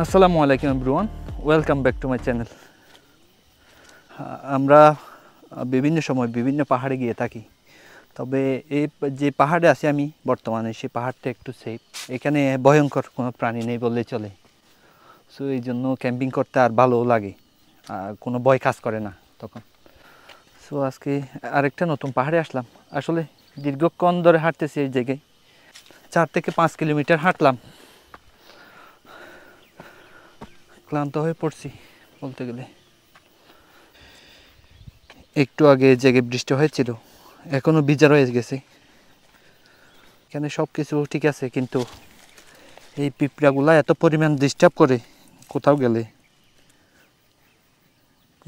আসসালামু আলাইকুম everyone, welcome back to my channel. আমরা বিভিন্ন সময় বিভিন্ন পাহাড়ে গিয়ে থাকি, তবে এই যে পাহাড়ে আছি আমি বর্তমানে, সেই পাহাড়টা একটু সেফ। এখানে ভয়ঙ্কর কোনো প্রাণী নেই বললেই চলে। সো এই জন্য ক্যাম্পিং করতে আর ভালো লাগে, কোনো ভয় কাজ করে না তখন। সো আজকে আরেকটা নতুন পাহাড়ে আসলাম। আসলে দীর্ঘক্ষণ ধরে হাঁটতেছি এই জায়গায়, 4 থেকে 5 কিলোমিটার হাঁটলাম। ক্লান্ত হয়ে পড়ছি বলতে গেলে। একটু আগে জেগে বৃষ্টি হয়েছিল, এখনও ভিজা রয়ে গেছে। এখানে সব কিছু ঠিক আছে, কিন্তু এই পিঁপড়াগুলা এত পরিমাণ ডিস্টার্ব করে কোথাও গেলে।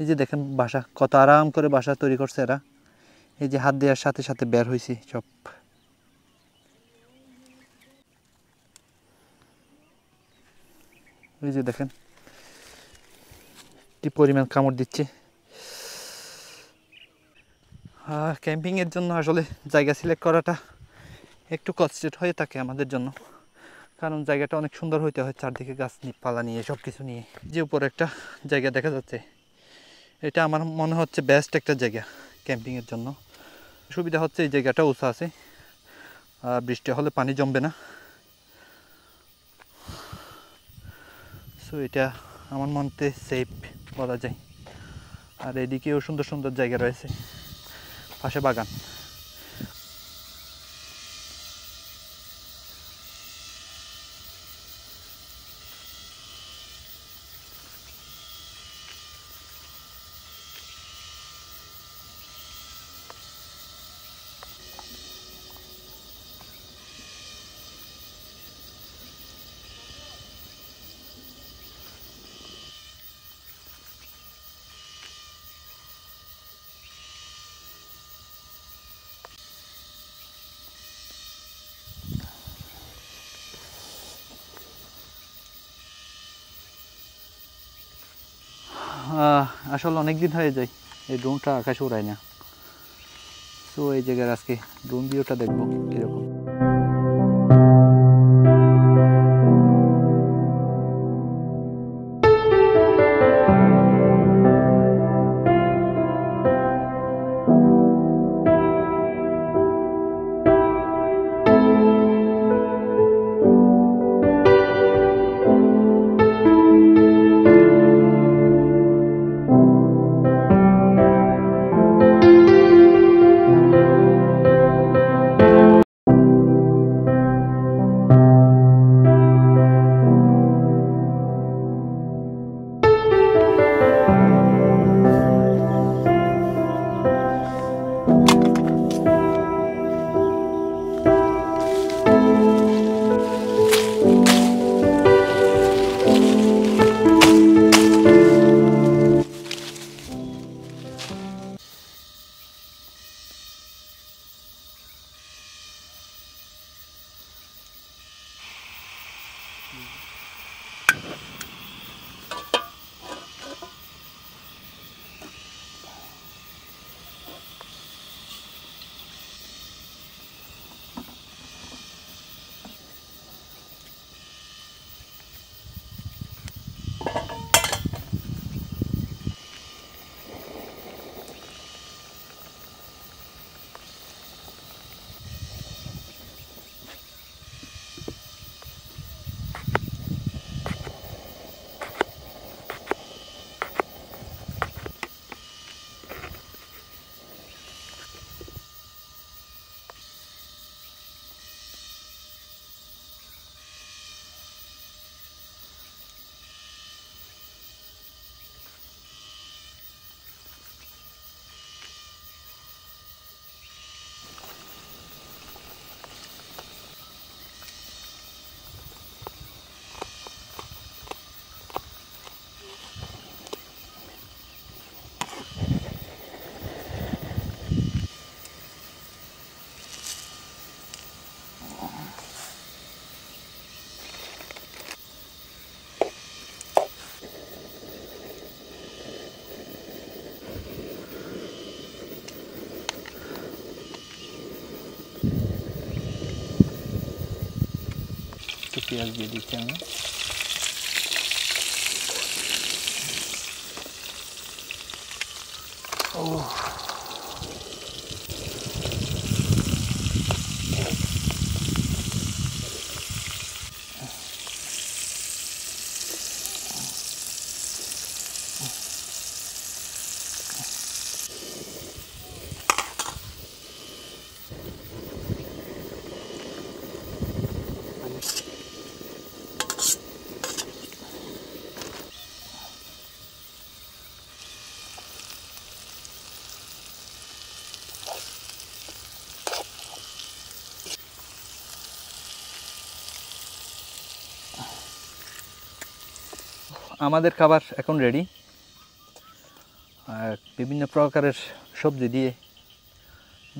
এই যে দেখেন বাসা, কত আরাম করে বাসা তৈরি করছে এরা। এই যে হাত দেওয়ার সাথে সাথে বের হয়েছি সব। এই যে দেখেন কি পরিমাণ কামড় দিচ্ছে। ক্যাম্পিংয়ের জন্য আসলে জায়গা সিলেক্ট করাটা একটু কষ্টের হয়ে থাকে আমাদের জন্য, কারণ জায়গাটা অনেক সুন্দর হইতে হয়, চারদিকে গাছপালা নিয়ে সব কিছু নিয়ে। যে উপরে একটা জায়গা দেখা যাচ্ছে, এটা আমার মনে হচ্ছে বেস্ট একটা জায়গা ক্যাম্পিংয়ের জন্য। সুবিধা হচ্ছে এই জায়গাটা উঁচু আছে, বৃষ্টি হলে পানি জমবে না। সো এটা আমার মতে সেফ বলা যায়। আর এদিকেও সুন্দর সুন্দর জায়গা রয়েছে, পাশে বাগান। আসলে অনেক দিন হয়ে যায় এই ড্রোনটা আকাশে উড়ায় না। তো এই জায়গার আজকে ড্রোন ভিউটা দেখবো কীরকম। একটু পেঁয়াজ দিয়ে দিচ্ছি আমি। আমাদের খাবার এখন রেডি। বিভিন্ন প্রকারের সবজি দিয়ে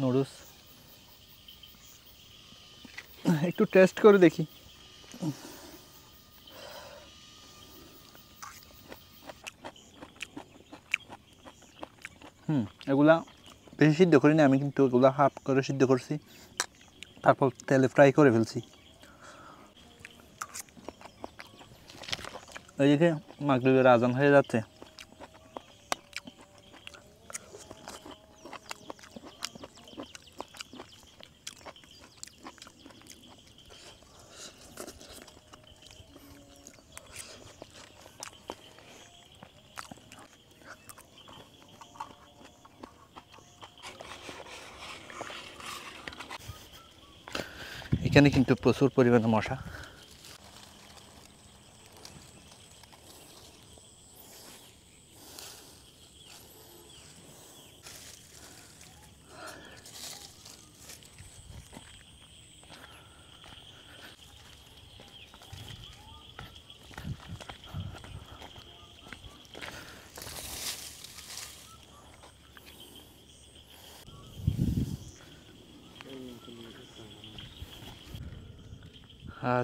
নুডলস, একটু টেস্ট করে দেখি। এগুলা বেশি সিদ্ধ করিনি আমি, কিন্তু এগুলা হাফ করে সিদ্ধ করছি, তারপর তেলে ফ্রাই করে ফেলছি। এইদিকে মাগরিবের আজান হয়ে যাচ্ছে। এখানে কিন্তু প্রচুর পরিমাণে মশা।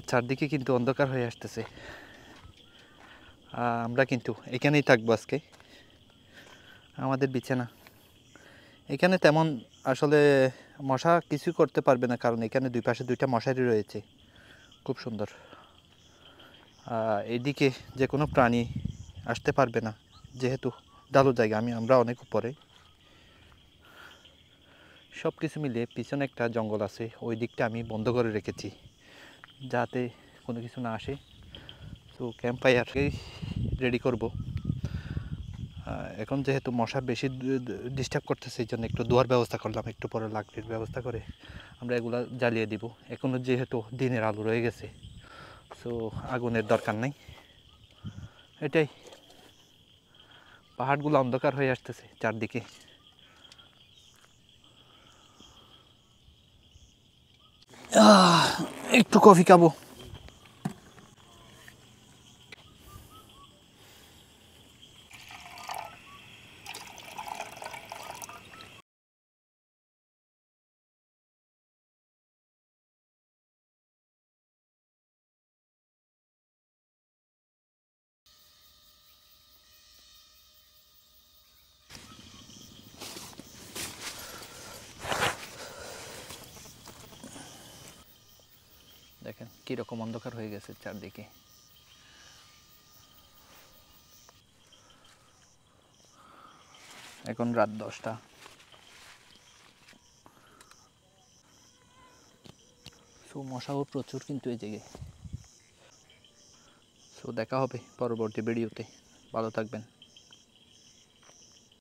চারদিকে কিন্তু অন্ধকার হয়ে আসতেছে। আমরা কিন্তু এখানেই থাকবো আজকে। আমাদের বিছানা এখানে তেমন আসলে মশা কিছু করতে পারবে না, কারণ এখানে দুই পাশে দুইটা মশারি রয়েছে, খুব সুন্দর। এইদিকে যে কোনো প্রাণী আসতে পারবে না, যেহেতু ঢালু জায়গা, আমরা অনেক উপরে। সব কিছু মিলিয়ে পিছনে একটা জঙ্গল আছে, ওই দিকটা আমি বন্ধ করে রেখেছি যাতে কোনো কিছু না আসে। তো ক্যাম্প ফায়ারকেই রেডি করব। এখন যেহেতু মশা বেশি ডিস্টার্ব করতেছে, এই জন্য একটু ধোয়ার ব্যবস্থা করলাম, একটু পরে লাকড়ির ব্যবস্থা করে আমরা এগুলো জ্বালিয়ে দিব। এখনও যেহেতু দিনের আলো রয়ে গেছে, সো আগুনের দরকার নেই। এটাই, পাহাড়গুলো অন্ধকার হয়ে আসতেছে চারদিকে। একটু কফি খাবো। দেখেন কীরকম অন্ধকার হয়ে গেছে চারদিকে। এখন রাত 10টা। সো মশাও প্রচুর কিন্তু এই জায়গায়। সো দেখা হবে পরবর্তী ভিডিওতে, ভালো থাকবেন।